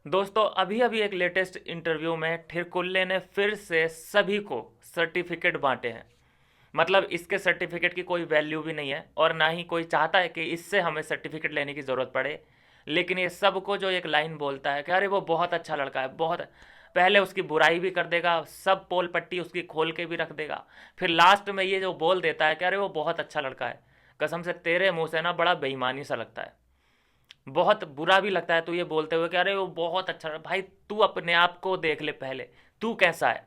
दोस्तों अभी अभी एक लेटेस्ट इंटरव्यू में ठिरकुल्ले ने फिर से सभी को सर्टिफिकेट बांटे हैं। मतलब इसके सर्टिफिकेट की कोई वैल्यू भी नहीं है और ना ही कोई चाहता है कि इससे हमें सर्टिफिकेट लेने की ज़रूरत पड़े। लेकिन ये सबको जो एक लाइन बोलता है कि अरे वो बहुत अच्छा लड़का है, बहुत पहले उसकी बुराई भी कर देगा, सब पोल पट्टी उसकी खोल के भी रख देगा। फिर लास्ट में ये जो बोल देता है कि अरे वो बहुत अच्छा लड़का है। कसम से तेरे मुंह से ना बड़ा बेईमानी सा लगता है, बहुत बुरा भी लगता है तू ये बोलते हुए कि अरे वो बहुत अच्छा भाई। तू अपने आप को देख ले पहले, तू कैसा है।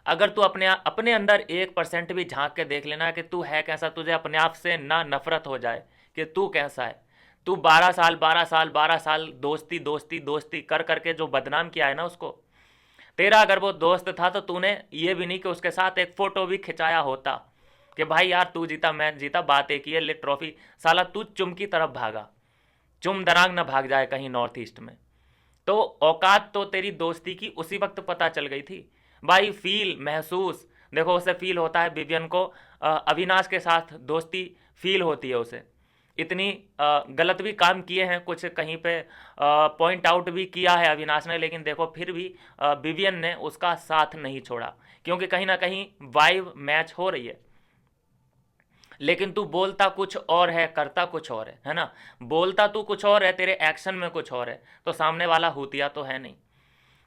अगर तू अपने अंदर 1% भी झांक के देख लेना कि तू है कैसा, तुझे अपने आप से ना नफरत हो जाए कि तू कैसा है। तू 12 साल 12 साल 12 साल दोस्ती दोस्ती दोस्ती कर करके जो बदनाम किया है ना उसको। तेरा अगर वो दोस्त था तो तूने ये भी नहीं कि उसके साथ एक फोटो भी खिंचाया होता कि भाई यार तू जीता मैं जीता, बात एक ही है, ले ट्रॉफी। साला तू चुम की तरफ भागा, चुम दरांग ना भाग जाए कहीं नॉर्थ ईस्ट में। तो औकात तो तेरी दोस्ती की उसी वक्त पता चल गई थी भाई। फील महसूस देखो उसे फील होता है विवियन को, अविनाश के साथ दोस्ती फील होती है उसे। इतनी गलत भी काम किए हैं कुछ कहीं पे, पॉइंट आउट भी किया है अविनाश ने, लेकिन देखो फिर भी विवियन ने उसका साथ नहीं छोड़ा, क्योंकि कहीं ना कहीं वाइब मैच हो रही है। लेकिन तू बोलता कुछ और है, करता कुछ और है ना। बोलता तू कुछ और है, तेरे एक्शन में कुछ और है, तो सामने वाला हुतिया तो है नहीं।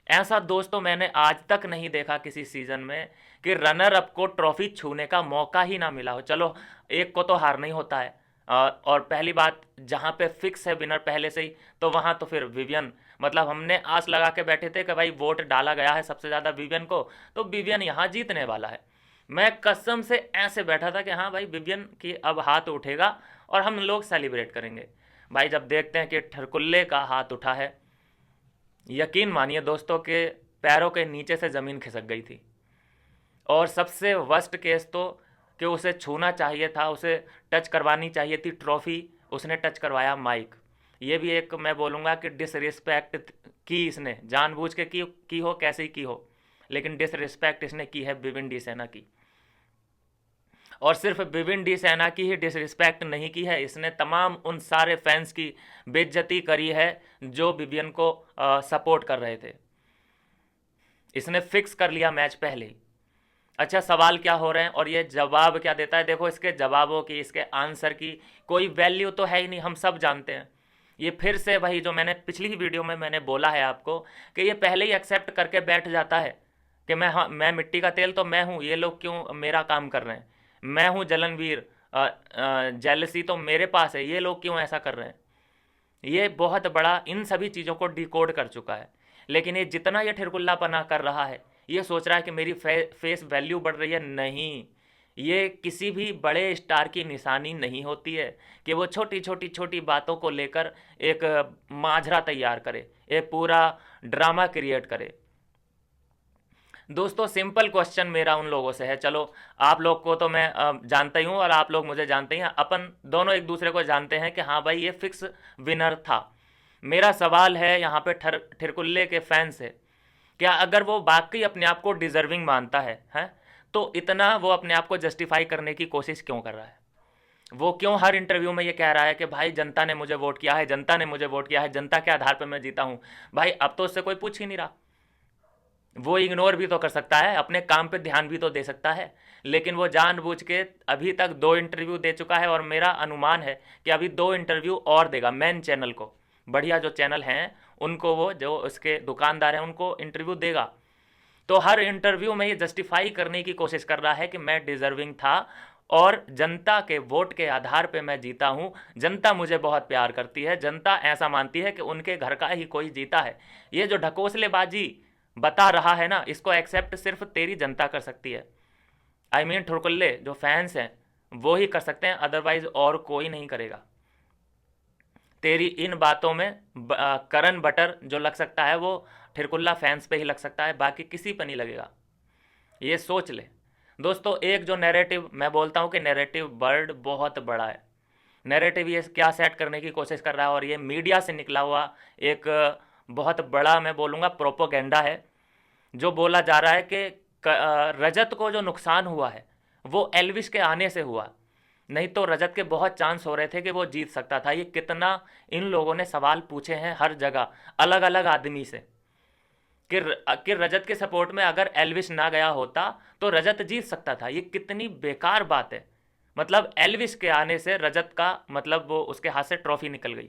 ऐसा दोस्तों मैंने आज तक नहीं देखा किसी सीजन में कि रनर अप को ट्रॉफी छूने का मौका ही ना मिला हो। चलो एक को तो हारना ही होता है, और पहली बात जहाँ पे फिक्स है विनर पहले से ही, तो वहाँ तो फिर विवियन, मतलब हमने आस लगा के बैठे थे कि भाई वोट डाला गया है सबसे ज़्यादा विवियन को, तो विवियन यहाँ जीतने वाला है। मैं कसम से ऐसे बैठा था कि हाँ भाई विवियन की अब हाथ उठेगा और हम लोग सेलिब्रेट करेंगे। भाई जब देखते हैं कि ठरकुल्ले का हाथ उठा है, यकीन मानिए दोस्तों के पैरों के नीचे से ज़मीन खिसक गई थी। और सबसे वर्स्ट केस तो कि उसे छूना चाहिए था, उसे टच करवानी चाहिए थी ट्रॉफी, उसने टच करवाया माइक। ये भी एक मैं बोलूँगा कि डिसरिस्पेक्ट की इसने, जानबूझ के की हो कैसे ही की हो, लेकिन डिसरिस्पेक्ट इसने की है विविन डी सेना की। और सिर्फ विविन डी सेना की ही डिसरिस्पेक्ट नहीं की है, इसने तमाम उन सारे फैंस की बेइज्जती करी है जो विवियन को सपोर्ट कर रहे थे। इसने फिक्स कर लिया मैच पहले ही। अच्छा सवाल क्या हो रहे हैं और ये जवाब क्या देता है। देखो इसके जवाबों की, इसके आंसर की कोई वैल्यू तो है ही नहीं, हम सब जानते हैं। ये फिर से वही जो मैंने पिछली ही वीडियो में मैंने बोला है आपको कि ये पहले ही एक्सेप्ट करके बैठ जाता है कि मैं, हाँ मैं मिट्टी का तेल तो मैं हूँ, ये लोग क्यों मेरा काम कर रहे हैं। मैं हूँ जलनवीर, जेलसी तो मेरे पास है, ये लोग क्यों ऐसा कर रहे हैं। ये बहुत बड़ा इन सभी चीज़ों को डिकोड कर चुका है। लेकिन ये जितना ये ठिरकुल्लापना कर रहा है, ये सोच रहा है कि मेरी फेस वैल्यू बढ़ रही है। नहीं, ये किसी भी बड़े स्टार की निशानी नहीं होती है कि वो छोटी छोटी छोटी बातों को लेकर एक माजरा तैयार करे, एक पूरा ड्रामा क्रिएट करे। दोस्तों सिंपल क्वेश्चन मेरा उन लोगों से है, चलो आप लोग को तो मैं जानता ही हूँ और आप लोग मुझे जानते ही हैं, अपन दोनों एक दूसरे को जानते हैं कि हाँ भाई ये फिक्स विनर था। मेरा सवाल है यहाँ पे ठिरकुल्ले के फैन से, क्या अगर वो वाकई अपने आप को डिजर्विंग मानता है तो इतना वो अपने आप को जस्टिफाई करने की कोशिश क्यों कर रहा है। वो क्यों हर इंटरव्यू में ये कह रहा है कि भाई जनता ने मुझे वोट किया है, जनता ने मुझे वोट किया है, जनता के आधार पर मैं जीता हूँ। भाई अब तो उससे कोई पूछ ही नहीं रहा। वो इग्नोर भी तो कर सकता है, अपने काम पे ध्यान भी तो दे सकता है। लेकिन वो जानबूझ के अभी तक 2 इंटरव्यू दे चुका है और मेरा अनुमान है कि अभी 2 इंटरव्यू और देगा मेन चैनल को। बढ़िया जो चैनल हैं उनको, वो जो उसके दुकानदार हैं उनको इंटरव्यू देगा। तो हर इंटरव्यू में ये जस्टिफाई करने की कोशिश कर रहा है कि मैं डिजर्विंग था और जनता के वोट के आधार पे मैं जीता हूँ। जनता मुझे बहुत प्यार करती है, जनता ऐसा मानती है कि उनके घर का ही कोई जीता है। ये जो ढकोसलेबाजी बता रहा है ना, इसको एक्सेप्ट सिर्फ तेरी जनता कर सकती है। आई मीन ठुरकुल्ले जो फैंस हैं वो ही कर सकते हैं, अदरवाइज और कोई नहीं करेगा। तेरी इन बातों में करण बटर जो लग सकता है वो ठिरकुल्ला फैंस पे ही लग सकता है, बाकी किसी पे नहीं लगेगा। ये सोच ले दोस्तों। एक जो नैरेटिव मैं बोलता हूँ कि नैरेटिव बर्ड बहुत बड़ा है। नैरेटिव ये क्या सेट करने की कोशिश कर रहा है, और ये मीडिया से निकला हुआ एक बहुत बड़ा मैं बोलूँगा प्रोपोगेंडा है। जो बोला जा रहा है कि रजत को जो नुकसान हुआ है वो एल्विस के आने से हुआ, नहीं तो रजत के बहुत चांस हो रहे थे कि वो जीत सकता था। ये कितना इन लोगों ने सवाल पूछे हैं हर जगह अलग अलग आदमी से कि रजत के सपोर्ट में अगर एल्विस ना गया होता तो रजत जीत सकता था। ये कितनी बेकार बात है। मतलब एल्विस के आने से रजत का मतलब वो उसके हाथ से ट्रॉफी निकल गई।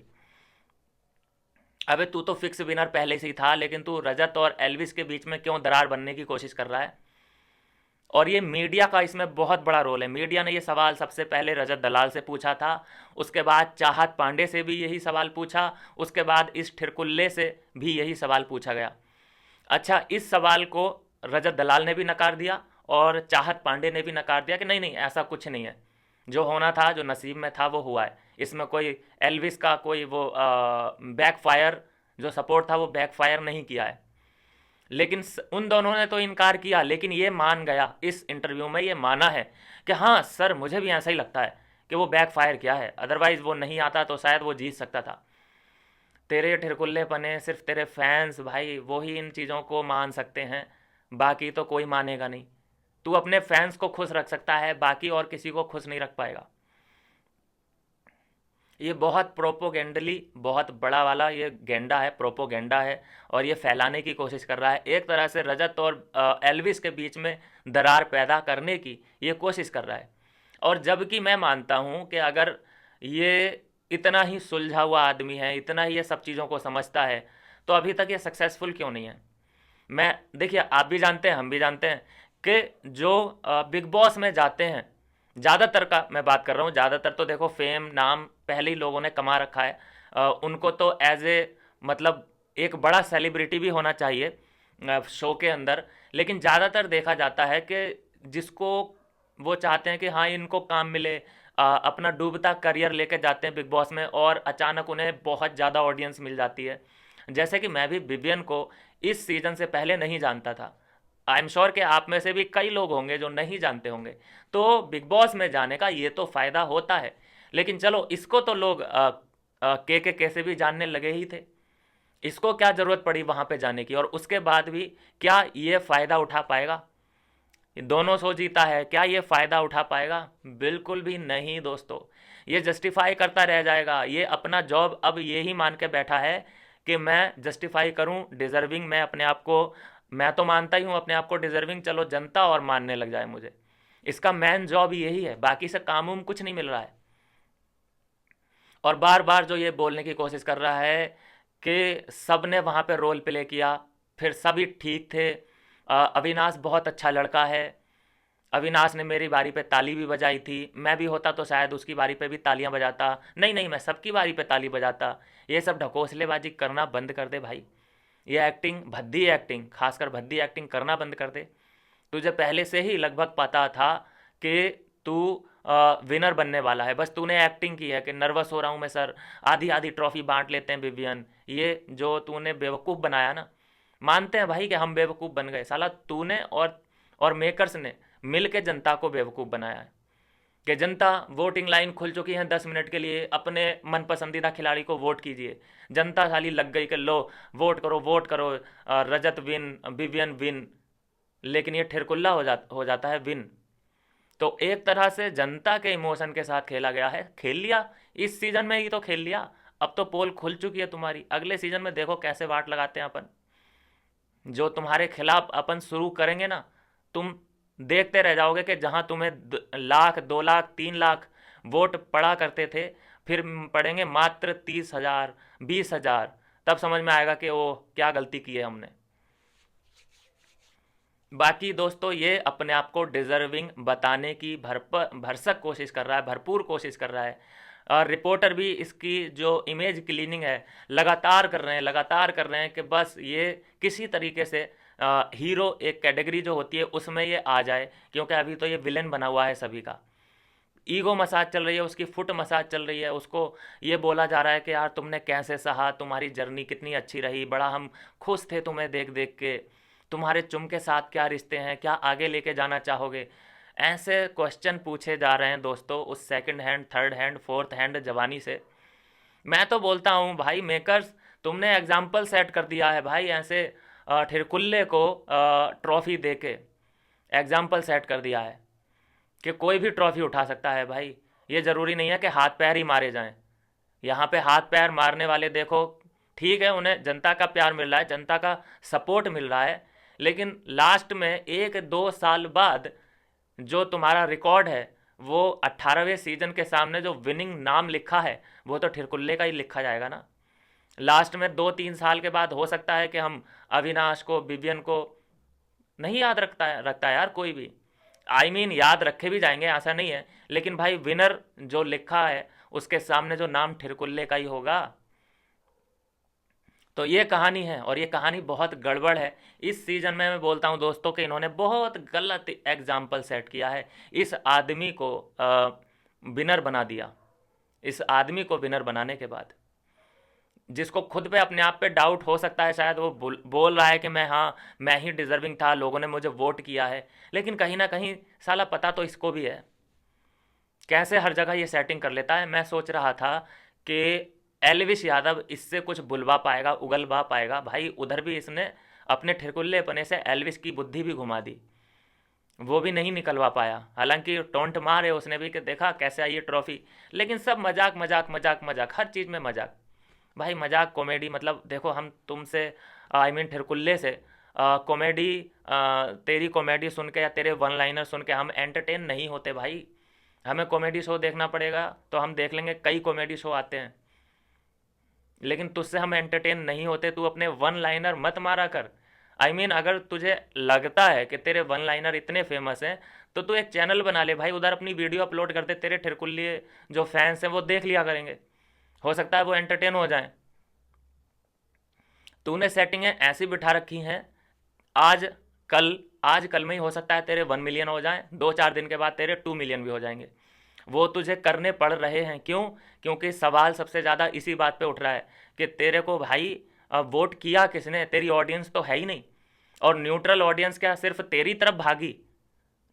अबे तू तो फिक्स विनर पहले से ही था, लेकिन तू रजत और एल्विस के बीच में क्यों दरार बनने की कोशिश कर रहा है। और ये मीडिया का इसमें बहुत बड़ा रोल है। मीडिया ने ये सवाल सबसे पहले रजत दलाल से पूछा था, उसके बाद चाहत पांडे से भी यही सवाल पूछा, उसके बाद इस ठिरकुल्ले से भी यही सवाल पूछा गया। अच्छा, इस सवाल को रजत दलाल ने भी नकार दिया और चाहत पांडे ने भी नकार दिया कि नहीं नहीं ऐसा कुछ नहीं है, जो होना था जो नसीब में था वो हुआ है। इसमें कोई एल्विस का कोई वो बैकफायर जो सपोर्ट था वो बैकफायर नहीं किया है। लेकिन उन दोनों ने तो इनकार किया, लेकिन ये मान गया इस इंटरव्यू में, ये माना है कि हाँ सर मुझे भी ऐसा ही लगता है कि वो बैकफायर किया है, अदरवाइज वो नहीं आता तो शायद वो जीत सकता था। तेरे ठिरकुल्ले पने सिर्फ तेरे फैंस भाई वो ही इन चीज़ों को मान सकते हैं, बाकी तो कोई मानेगा नहीं। तू अपने फैंस को खुश रख सकता है, बाकी और किसी को खुश नहीं रख पाएगा। ये बहुत प्रोपोगेंडली बहुत बड़ा वाला ये गेंडा है, प्रोपोगेंडा है, और ये फैलाने की कोशिश कर रहा है। एक तरह से रजत और एल्विस के बीच में दरार पैदा करने की ये कोशिश कर रहा है। और जबकि मैं मानता हूँ कि अगर ये इतना ही सुलझा हुआ आदमी है, इतना ही ये सब चीज़ों को समझता है, तो अभी तक ये सक्सेसफुल क्यों नहीं है। मैं देखिए, आप भी जानते हैं हम भी जानते हैं कि जो बिग बॉस में जाते हैं, ज़्यादातर का मैं बात कर रहा हूँ, ज़्यादातर तो देखो फेम नाम पहले ही लोगों ने कमा रखा है। उनको तो एज ए मतलब एक बड़ा सेलिब्रिटी भी होना चाहिए शो के अंदर। लेकिन ज़्यादातर देखा जाता है कि जिसको वो चाहते हैं कि हाँ इनको काम मिले, अपना डूबता करियर लेके जाते हैं बिग बॉस में, और अचानक उन्हें बहुत ज़्यादा ऑडियंस मिल जाती है। जैसे कि मैं भी विवियन को इस सीज़न से पहले नहीं जानता था। आई एम श्योर कि आप में से भी कई लोग होंगे जो नहीं जानते होंगे। तो बिग बॉस में जाने का ये तो फ़ायदा होता है। लेकिन चलो इसको तो लोग के कैसे भी जानने लगे ही थे। इसको क्या ज़रूरत पड़ी वहाँ पे जाने की, और उसके बाद भी क्या ये फ़ायदा उठा पाएगा। ये दोनों शो जीता है, क्या ये फ़ायदा उठा पाएगा? बिल्कुल भी नहीं दोस्तों। ये जस्टिफाई करता रह जाएगा। ये अपना जॉब अब ये ही मान के बैठा है कि मैं जस्टिफाई करूं, डिज़र्विंग, मैं अपने आप को, मैं तो मानता ही हूं अपने आप को डिज़र्विंग, चलो जनता और मानने लग जाए मुझे। इसका मेन जॉब यही है, बाकी से काम वाम कुछ नहीं मिल रहा है। और बार बार जो ये बोलने की कोशिश कर रहा है कि सब ने वहाँ पे रोल प्ले किया, फिर सभी ठीक थे, अविनाश बहुत अच्छा लड़का है, अविनाश ने मेरी बारी पे ताली भी बजाई थी, मैं भी होता तो शायद उसकी बारी पे भी तालियां बजाता। नहीं नहीं, मैं सबकी बारी पे ताली बजाता। ये सब ढकोसलेबाजी करना बंद कर दे भाई। ये एक्टिंग, भद्दी एक्टिंग, खासकर भद्दी एक्टिंग करना बंद कर दे। तुझे पहले से ही लगभग पता था कि तू विनर बनने वाला है, बस तूने एक्टिंग की है कि नर्वस हो रहा हूँ मैं सर, आधी आधी ट्रॉफी बांट लेते हैं विवियन। ये जो तूने बेवकूफ़ बनाया ना, मानते हैं भाई कि हम बेवकूफ़ बन गए, साला तूने और मेकर्स ने मिल के जनता को बेवकूफ़ बनाया है। कि जनता, वोटिंग लाइन खुल चुकी है 10 मिनट के लिए, अपने मन पसंदीदा खिलाड़ी को वोट कीजिए। जनता साली लग गई कि लो वोट करो वोट करो, रजत विन, विवियन विन, लेकिन ये ठिरकुल्ला हो जाता है विन। तो एक तरह से जनता के इमोशन के साथ खेला गया है। खेल लिया इस सीज़न में ही तो खेल लिया। अब तो पोल खुल चुकी है तुम्हारी, अगले सीज़न में देखो कैसे वाट लगाते हैं अपन। जो तुम्हारे खिलाफ अपन शुरू करेंगे ना, तुम देखते रह जाओगे कि जहां तुम्हें लाख 2 लाख 3 लाख वोट पड़ा करते थे, फिर पड़ेंगे मात्र 30,000 20,000। तब समझ में आएगा कि वो क्या गलती की है हमने। बाकी दोस्तों ये अपने आप को डिजर्विंग बताने की भरसक कोशिश कर रहा है, भरपूर कोशिश कर रहा है। और रिपोर्टर भी इसकी जो इमेज क्लीनिंग है लगातार कर रहे हैं, लगातार कर रहे हैं कि बस ये किसी तरीके से हीरो एक कैटेगरी जो होती है उसमें ये आ जाए, क्योंकि अभी तो ये विलेन बना हुआ है सभी का। ईगो मसाज चल रही है उसकी, फुट मसाज चल रही है। उसको ये बोला जा रहा है कि यार तुमने कैसे सहा, तुम्हारी जर्नी कितनी अच्छी रही, बड़ा हम खुश थे तुम्हें देख देख के, तुम्हारे चुम के साथ क्या रिश्ते हैं, क्या आगे लेके जाना चाहोगे। ऐसे क्वेश्चन पूछे जा रहे हैं दोस्तों उस second hand, third hand, fourth hand जवानी से। मैं तो बोलता हूँ भाई मेकर्स, तुमने एग्जाम्पल सेट कर दिया है भाई। ऐसे ठिरकुल्ले को ट्रॉफी देके एग्जाम्पल सेट कर दिया है कि कोई भी ट्रॉफी उठा सकता है भाई। ये ज़रूरी नहीं है कि हाथ पैर ही मारे जाएं। यहाँ पे हाथ पैर मारने वाले देखो, ठीक है, उन्हें जनता का प्यार मिल रहा है, जनता का सपोर्ट मिल रहा है, लेकिन लास्ट में 1-2 साल बाद जो तुम्हारा रिकॉर्ड है वो 18वें सीजन के सामने जो विनिंग नाम लिखा है वो तो ठिरकुल्ले का ही लिखा जाएगा ना। लास्ट में 2-3 साल के बाद हो सकता है कि हम अविनाश को, विवियन को नहीं याद रखता है यार कोई भी। याद रखे भी जाएंगे, ऐसा नहीं है, लेकिन भाई विनर जो लिखा है उसके सामने जो नाम ठिरकुल्ले का ही होगा। तो ये कहानी है, और ये कहानी बहुत गड़बड़ है। इस सीजन में मैं बोलता हूँ दोस्तों कि इन्होंने बहुत गलत एग्जाम्पल सेट किया है। इस आदमी को विनर बना दिया। इस आदमी को विनर बनाने के बाद जिसको खुद पे अपने आप पे डाउट हो सकता है, शायद वो बोल रहा है कि मैं ही डिजर्विंग था, लोगों ने मुझे वोट किया है, लेकिन कहीं ना कहीं साला पता तो इसको भी है कैसे हर जगह ये सेटिंग कर लेता है। मैं सोच रहा था कि एलविश यादव इससे कुछ बुलवा पाएगा, उगलवा पाएगा। भाई उधर भी इसने अपने ठिरकुल्लेपने से एलविश की बुद्धि भी घुमा दी, वो भी नहीं निकलवा पाया। हालांकि टोंट मारे उसने भी कि देखा कैसे आई ये ट्रॉफी, लेकिन सब मजाक मजाक मजाक मजाक, हर चीज़ में मजाक। भाई मजाक कॉमेडी, मतलब देखो हम तुमसे ठिरकुल्ले से कॉमेडी, तेरी कॉमेडी सुन के या तेरे वन लाइनर सुन के हम एंटरटेन नहीं होते भाई। हमें कॉमेडी शो देखना पड़ेगा तो हम देख लेंगे, कई कॉमेडी शो आते हैं, लेकिन तुझसे हम एंटरटेन नहीं होते। तू अपने वन लाइनर मत मारा कर। अगर तुझे लगता है कि तेरे वन लाइनर इतने फेमस हैं तो तू एक चैनल बना ले भाई, उधर अपनी वीडियो अपलोड कर दे, तेरे ठिरकुल्ले जो फैंस हैं वो देख लिया करेंगे, हो सकता है वो एंटरटेन हो जाए। तूने सेटिंगें ऐसी बिठा रखी हैं, आज कल में ही हो सकता है तेरे 1 मिलियन हो जाएं, 2-4 दिन के बाद तेरे 2 मिलियन भी हो जाएंगे। वो तुझे करने पड़ रहे हैं, क्यों? क्योंकि सवाल सबसे ज़्यादा इसी बात पे उठ रहा है कि तेरे को भाई वोट किया किसने, तेरी ऑडियंस तो है ही नहीं। और न्यूट्रल ऑडियंस क्या सिर्फ तेरी तरफ भागी?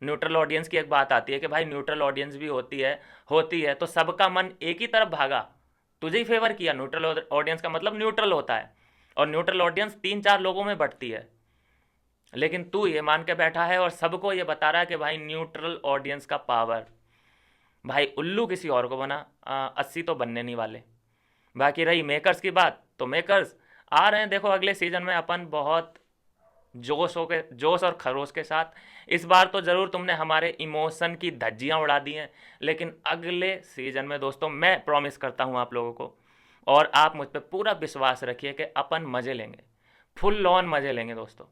न्यूट्रल ऑडियंस की एक बात आती है कि भाई न्यूट्रल ऑडियंस भी होती है तो सबका मन एक ही तरफ भागा, तुझे ही फेवर किया। न्यूट्रल ऑडियंस का मतलब न्यूट्रल होता है, और न्यूट्रल ऑडियंस 3-4 लोगों में बढ़ती है, लेकिन तू ये मान के बैठा है और सबको ये बता रहा है कि भाई न्यूट्रल ऑडियंस का पावर। भाई उल्लू किसी और को बना, 80 तो बनने नहीं वाले। बाकी रही मेकर्स की बात, तो मेकर्स आ रहे हैं, देखो अगले सीजन में अपन बहुत जोश और खरोश के साथ। इस बार तो ज़रूर तुमने हमारे इमोशन की धज्जियाँ उड़ा दी हैं, लेकिन अगले सीजन में दोस्तों मैं प्रॉमिस करता हूँ आप लोगों को, और आप मुझ पर पूरा विश्वास रखिए कि अपन मज़े लेंगे, फुल ऑन मज़े लेंगे दोस्तों।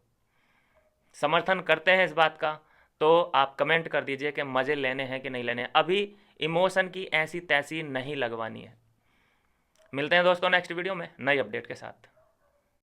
समर्थन करते हैं इस बात का तो आप कमेंट कर दीजिए कि मज़े लेने हैं कि नहीं लेने हैं। अभी इमोशन की ऐसी तैसी नहीं लगवानी है। मिलते हैं दोस्तों नेक्स्ट वीडियो में नई अपडेट के साथ।